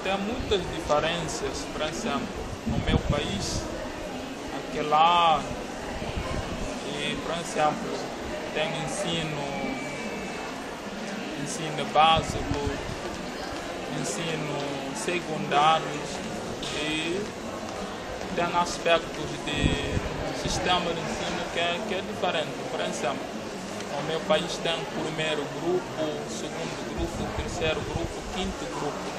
Tem muitas diferenças, por exemplo, no meu país, aqui lá, e, por exemplo, tem ensino básico, ensino secundário e tem aspectos de sistema de ensino que é diferente. Por exemplo, no meu país tem o primeiro grupo, segundo grupo, terceiro grupo, quinto grupo.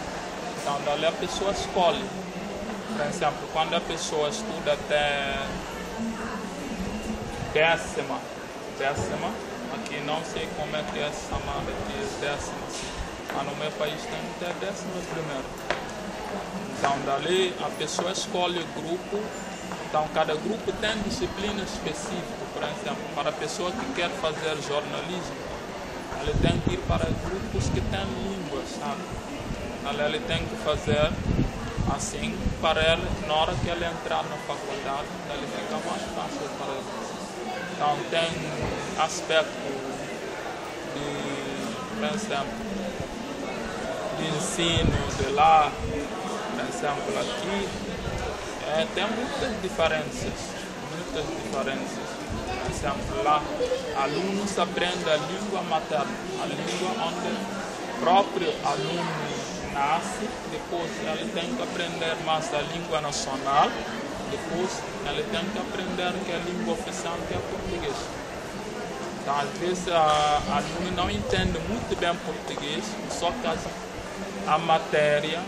Então, dali a pessoa escolhe. Por exemplo, quando a pessoa estuda até décima, aqui não sei como é que é chamada de décima, mas no meu país tem até décima primeiro. Então, dali a pessoa escolhe o grupo. Então, cada grupo tem disciplina específica. Por exemplo, para a pessoa que quer fazer jornalismo, ele tem que ir para grupos que têm línguas, sabe? Ele tem que fazer assim para ele, na hora que ele entrar na faculdade, ele fica mais fácil para ele. Então, tem aspecto de, por exemplo, de ensino de lá, por exemplo, aqui, tem muitas diferenças. Por exemplo, lá, alunos aprendem a língua materna, a língua onde o próprio aluno nasce, depois ele tem que aprender mais a língua nacional, depois ele tem que aprender que a língua oficial que é português. Então, às vezes, o aluno não entende muito bem português, só que a matéria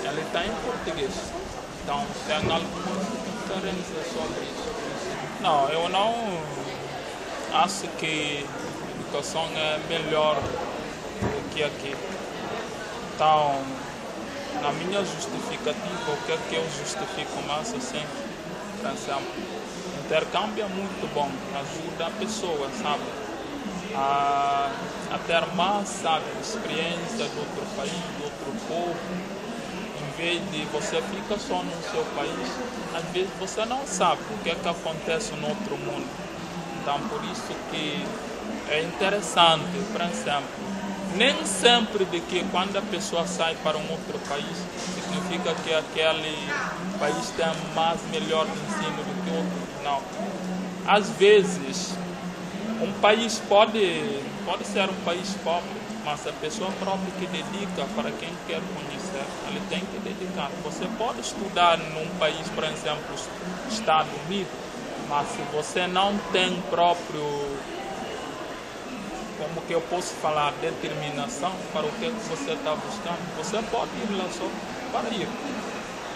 ele está em português. Então, tem algumas diferenças sobre isso. Não, eu não acho que a educação é melhor do que aqui. Então, na minha justificativa, o que é que eu justifico mais assim? Por exemplo, intercâmbio é muito bom, ajuda a pessoa, sabe? A ter mais, sabe, experiência de outro país, de outro povo. Em vez de você ficar só no seu país, às vezes você não sabe o que é que acontece no outro mundo. Então, por isso que é interessante, por exemplo, nem sempre de que quando a pessoa sai para um outro país, significa que aquele país tem mais melhor ensino do que outro. Não. Às vezes, um país pode ser um país pobre, mas a pessoa própria que dedica para quem quer conhecer, ele tem que dedicar. Você pode estudar num país, por exemplo, Estados Unidos, mas se você não tem próprio, como que eu posso falar, determinação para o que você está buscando, você pode ir lá só para ir.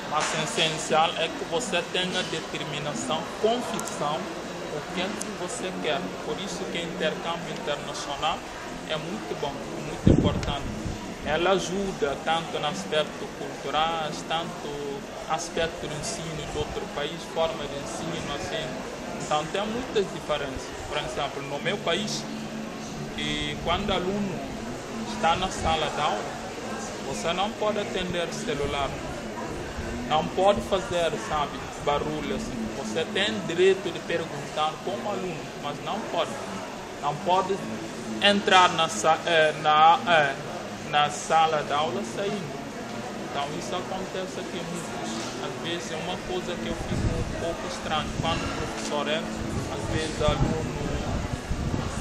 Mas o essencial é que você tenha determinação, convicção, o que é que você quer. Por isso que o intercâmbio internacional é muito bom, muito importante. Ela ajuda tanto no aspecto cultural, tanto aspecto do ensino de outro país, forma de ensino, assim. Então tem muitas diferenças. Por exemplo, no meu país, e quando o aluno está na sala de aula, você não pode atender o celular, não pode fazer, sabe, barulho assim. Você tem direito de perguntar como aluno, mas não pode entrar na sala de aula saindo. Então isso acontece aqui muito. Às vezes é uma coisa que eu fico um pouco estranho. Quando o professor entra, às vezes o aluno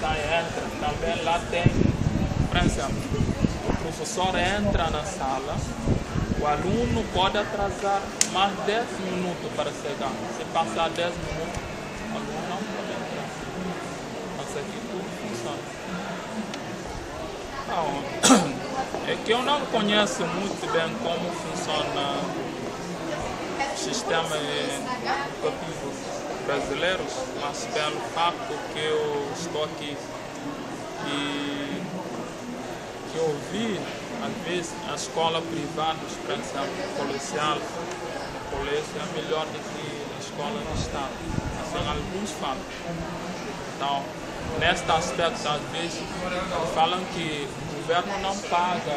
entra, também lá tem, por exemplo, o professor entra na sala, o aluno pode atrasar mais 10 minutos para chegar. Se passar 10 minutos, o aluno não pode entrar. Mas aqui tudo funciona. Então, é que eu não conheço muito bem como funciona o sistema educativo brasileiros, mas pelo fato que eu estou aqui e que eu vi, às vezes, a escola privada, por exemplo, policial, o colégio é melhor do que a escola do Estado. Assim, alguns falam. Então, neste aspecto, às vezes, falam que o governo não paga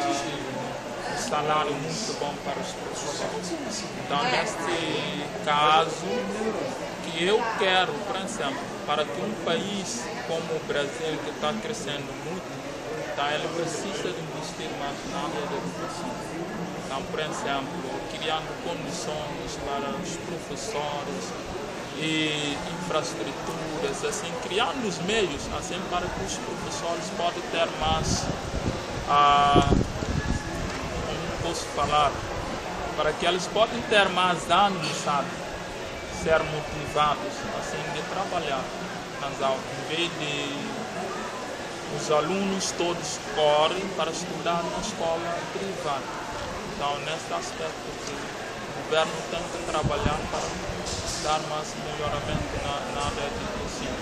um salário muito bom para os professores. Então, neste caso, que eu quero, por exemplo, para que um país como o Brasil, que está crescendo muito, então ele precisa de investir mais na área da educação. Então, por exemplo, criando condições para os professores e infraestruturas, assim, criando os meios, assim, para que os professores possam ter mais, como posso falar, para que eles possam ter mais ânimo, sabe, ser motivados, assim, de trabalhar nas aulas, em vez de os alunos todos correm para estudar na escola privada. Então, nesse aspecto, o governo tem que trabalhar para dar mais melhoramento na área de ensino.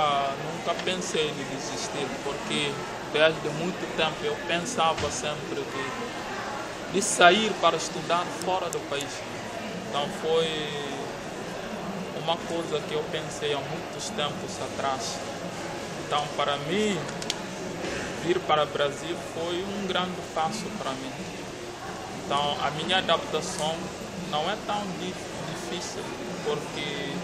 Nunca pensei em desistir, porque desde muito tempo eu pensava sempre de sair para estudar fora do país. Então, foi uma coisa que eu pensei há muitos tempos atrás. Então, para mim, vir para o Brasil foi um grande passo para mim. Então, a minha adaptação não é tão difícil, porque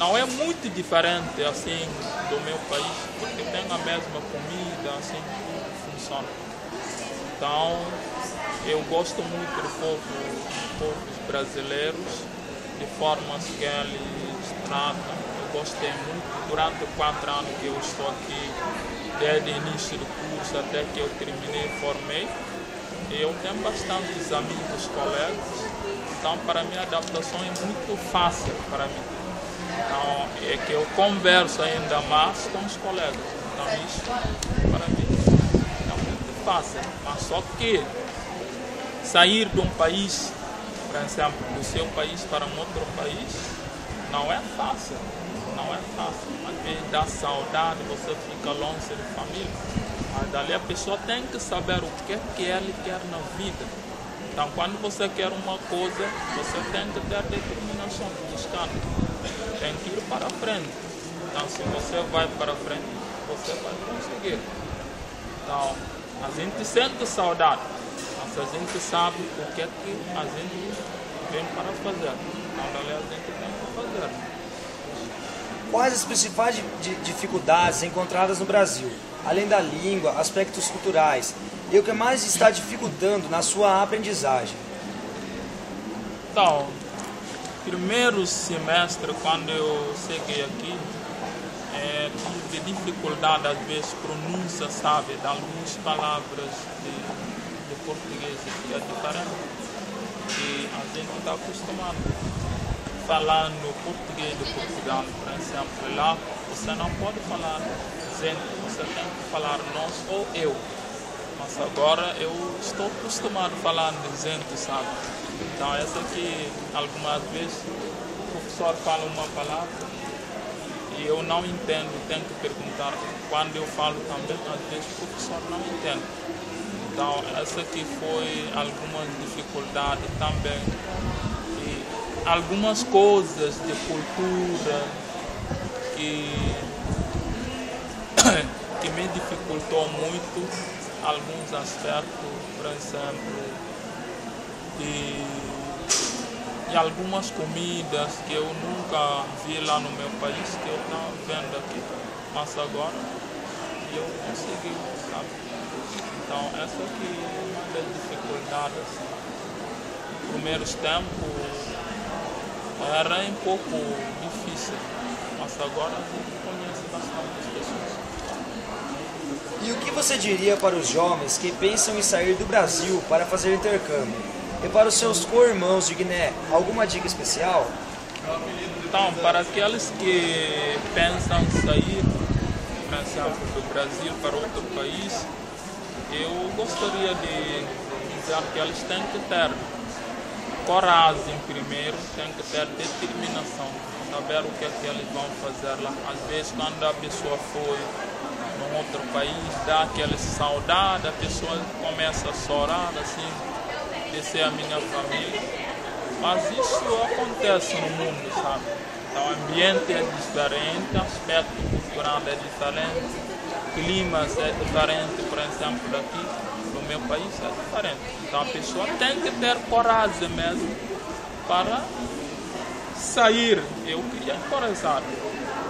não é muito diferente assim do meu país, porque tem a mesma comida, assim, tudo funciona. Então, eu gosto muito dos povos brasileiros, de formas que eles tratam. Gostei muito. Durante 4 anos que eu estou aqui, desde o início do curso até que eu terminei e formei, eu tenho bastantes amigos, colegas, então para mim a adaptação é muito fácil para mim. Então é que eu converso ainda mais com os colegas, então isso para mim é muito fácil, mas só que sair de um país, por exemplo, do seu país para um outro país, não é fácil. Não é fácil, às vezes dá saudade, você fica longe de família, mas dali a pessoa tem que saber o que ele quer na vida. Então, quando você quer uma coisa, você tem que ter determinação de buscar, tem que ir para frente. Então, se você vai para frente, você vai conseguir. Então, a gente sente saudade, mas a gente sabe o que a gente vem para fazer. Então, dali a gente tem que fazer. Quais as principais dificuldades encontradas no Brasil, além da língua, aspectos culturais, e o que mais está dificultando na sua aprendizagem? Então, primeiro semestre, quando eu cheguei aqui, tive dificuldade, às vezes, pronúncia, sabe, de algumas palavras de português, que é diferente, e a gente está acostumado. Falando português de Portugal, por exemplo, lá você não pode falar gente, você tem que falar nós ou eu. Mas agora eu estou acostumado a falar de gente, sabe? Então essa aqui, algumas vezes, o professor fala uma palavra e eu não entendo, tenho que perguntar. Quando eu falo também, às vezes o professor não entende. Então essa aqui foi algumas dificuldades também. Algumas coisas de cultura que me dificultou muito, alguns aspectos, por exemplo, e algumas comidas que eu nunca vi lá no meu país, que eu estava vendo aqui, mas agora eu consegui, sabe? Então essa aqui é uma das dificuldades. Nos primeiros tempos era um pouco difícil, mas agora a gente conhece bastante pessoas. E o que você diria para os jovens que pensam em sair do Brasil para fazer intercâmbio? E para os seus co-irmãos de Guiné, alguma dica especial? Então, para aqueles que pensam em sair, por exemplo, do Brasil para outro país, eu gostaria de dizer que eles têm que ter coragem primeiro, tem que ter determinação, saber o que é que eles vão fazer lá. Às vezes, quando a pessoa foi num outro país, dá aquela saudade, a pessoa começa a chorar, assim, essa é a minha família. Mas isso acontece no mundo, sabe? Então, o ambiente é diferente, aspecto cultural é diferente, climas é diferente, por exemplo, daqui. No meu país é diferente. Então a pessoa tem que ter coragem mesmo para sair. Eu queria encorajar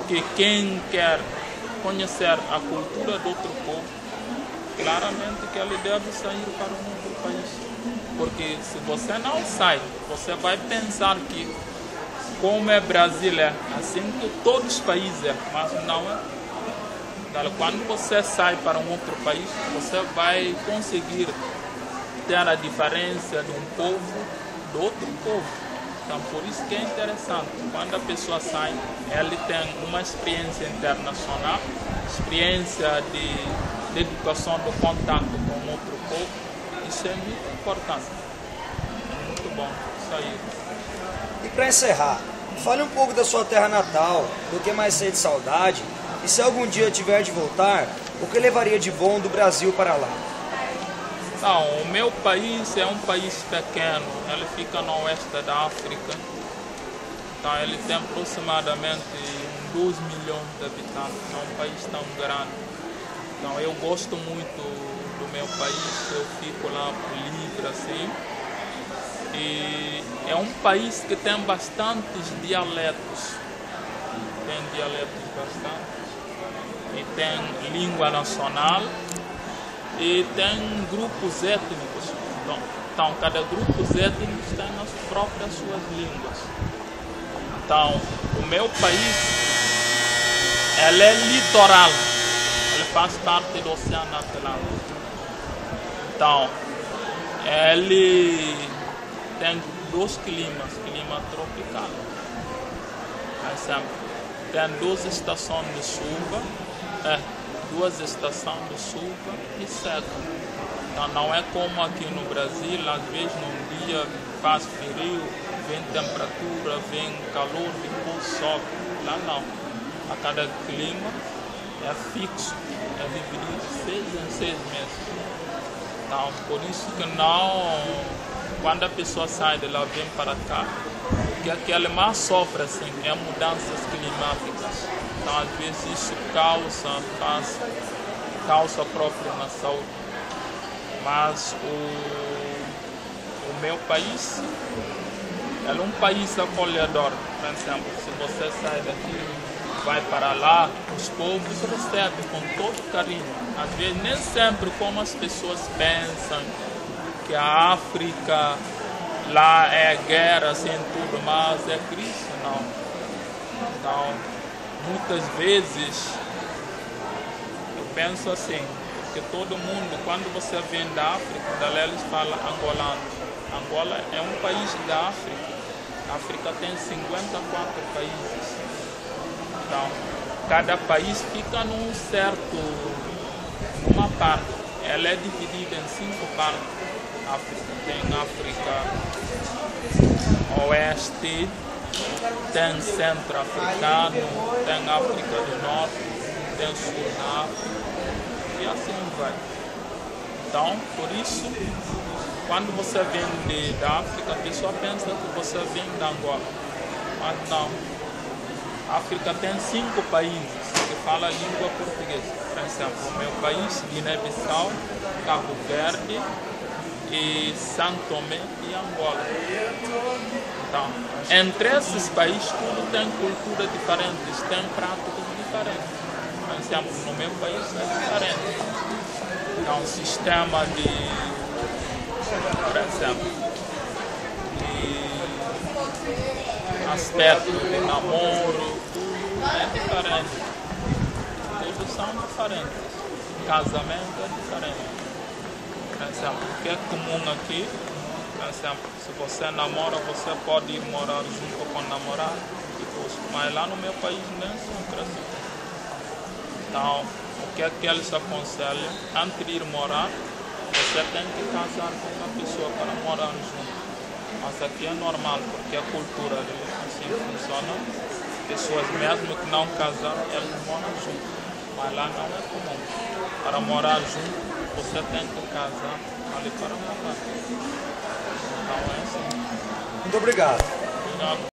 que quem quer conhecer a cultura do outro povo claramente que ele deve sair para um outro país. Porque se você não sai, você vai pensar que como é Brasil é, assim que todos os países é, mas não é. Quando você sai para um outro país, você vai conseguir ter a diferença de um povo do outro povo. Então, por isso que é interessante. Quando a pessoa sai, ele tem uma experiência internacional, experiência de educação, de contato com outro povo. Isso é muito importante. É muito bom sair. E para encerrar, fale um pouco da sua terra natal, do que mais sente saudade, e se algum dia tiver de voltar, o que levaria de bom do Brasil para lá? Não, o meu país é um país pequeno, ele fica no oeste da África, então ele tem aproximadamente 2 milhões de habitantes, é um país tão grande. Então eu gosto muito do meu país, eu fico lá livre assim. E é um país que tem bastantes dialetos, tem dialetos bastantes, e tem língua nacional, e tem grupos étnicos. Então cada grupo étnico tem as próprias suas línguas. Então, o meu país, ele é litoral, ele faz parte do Oceano Atlântico. Então, ele tem 2 climas, clima tropical. Por exemplo, tem 2 estações de chuva, 2 estações de chuva e seca. Então não é como aqui no Brasil, às vezes num dia faz frio, vem temperatura, vem calor, depois sobe. Lá não. A cada clima é fixo, é dividido 6 em 6 meses. Então por isso que não, quando a pessoa sai de lá, vem para cá, o que ele mais sofre assim, é mudanças climáticas. Então às vezes isso causa problema na saúde. Mas o meu país é um país acolhedor. Por exemplo, se você sai daqui, vai para lá, os povos recebem com todo carinho. Às vezes nem sempre como as pessoas pensam, que a África lá é guerra, assim, tudo, mas é Cristo, não. Então, muitas vezes, eu penso assim, que todo mundo, quando você vem da África, eles falam angolano. Angola é um país da África. A África tem 54 países. Então, cada país fica numa parte. Ela é dividida em 5 partes. África. Tem África Oeste, tem Centro Africano, tem África do Norte, tem Sul da África. E assim vai. Então, por isso, quando você vem da África, a pessoa pensa que você vem da Angola. Mas não. A África tem 5 países que falam a língua portuguesa. Por exemplo, o meu país, Guiné-Bissau, Cabo Verde e São Tomé e Angola. Então, entre esses países, tudo tem culturas diferentes, tem práticas diferentes. Por exemplo, no meu país é diferente. Então, o sistema por exemplo, de aspecto de namoro, tudo é diferente. Todos são diferentes. Casamento é diferente. Por exemplo, o que é comum aqui, por exemplo, se você namora, você pode ir morar junto com o namorado, mas lá no meu país nem sempre é assim. Então, o que é que eles aconselham? Antes de ir morar, você tem que casar com uma pessoa para morar junto. Mas aqui é normal, porque a cultura assim funciona. Pessoas mesmo que não casaram, elas moram junto. Mas lá não é comum. Para morar junto, você tem que casar ali para morar. Então é assim. Muito obrigado. Obrigado.